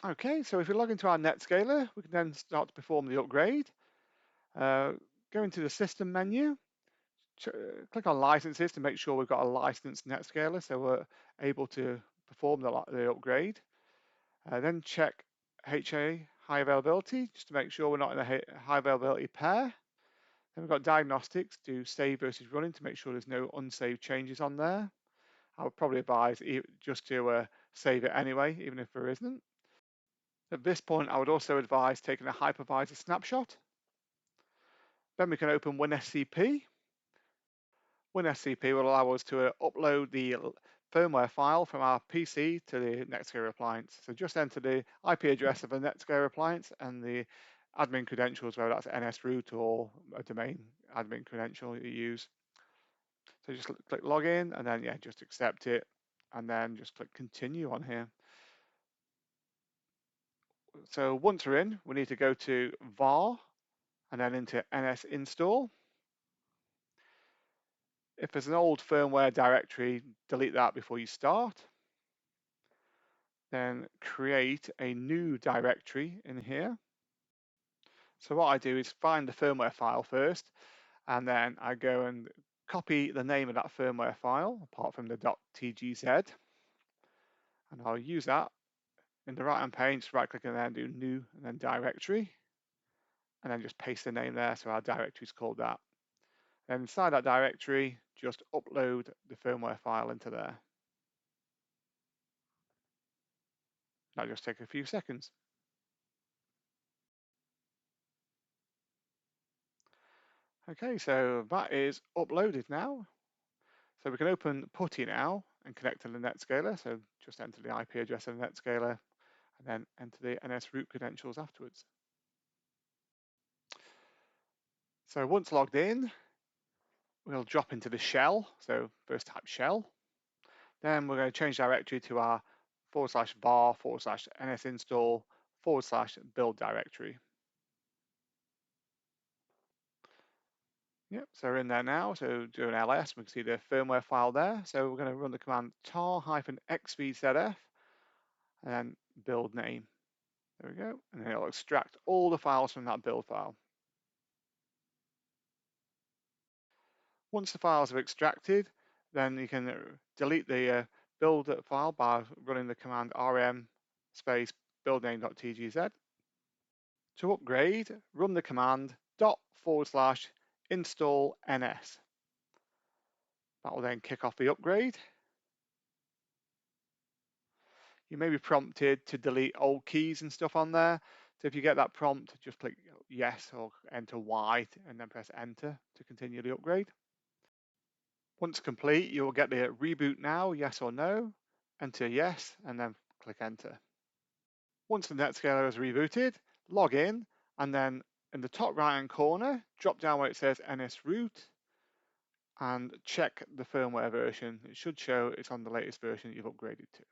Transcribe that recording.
Okay, so if we log into our NetScaler, we can then start to perform the upgrade. Go into the System menu, click on Licenses to make sure we've got a licensed NetScaler, so we're able to perform the upgrade. Then check HA, high availability, just to make sure we're not in a high availability pair. Then we've got diagnostics, do save versus running to make sure there's no unsaved changes on there. I would probably advise just to save it anyway, even if there isn't. At this point, I would also advise taking a hypervisor snapshot. Then we can open WinSCP. WinSCP will allow us to upload the firmware file from our PC to the NetScaler appliance. So just enter the IP address of a NetScaler appliance and the admin credentials, whether that's NSRoot or a domain admin credential you use. So just click login and then just accept it and then just click continue on here. So once we're in, we need to go to var and then into ns install. If there's an old firmware directory, delete that before you start. Then create a new directory in here. So what I do is find the firmware file first, and then I go and copy the name of that firmware file, apart from the .tgz, and I'll use that in the right-hand pane, just right-click and then do new, and then directory, and then just paste the name there, so our directory is called that. And inside that directory, just upload the firmware file into there. That'll just take a few seconds. Okay, so that is uploaded now. So we can open Putty now and connect to the NetScaler. So just enter the IP address of the NetScaler and then enter the NSRoot credentials afterwards. So once logged in, we'll drop into the shell. So first type shell. Then we're going to change directory to our /var/nsinstall/build directory. Yep, so we're in there now. So do an ls, we can see the firmware file there. So we're going to run the command tar-xvzf and then build name. There we go, and then it'll extract all the files from that build file. Once the files are extracted, then you can delete the build file by running the command rm space buildname.tgz. To upgrade, run the command /install ns. That will then kick off the upgrade. You may be prompted to delete old keys and stuff on there. So if you get that prompt, just click yes or enter Y and then press enter to continue the upgrade. Once complete, you will get the reboot now, yes or no, enter yes, and then click enter. Once the NetScaler is rebooted, log in, and then in the top right-hand corner, drop down where it says NSRoot, and check the firmware version. It should show it's on the latest version that you've upgraded to.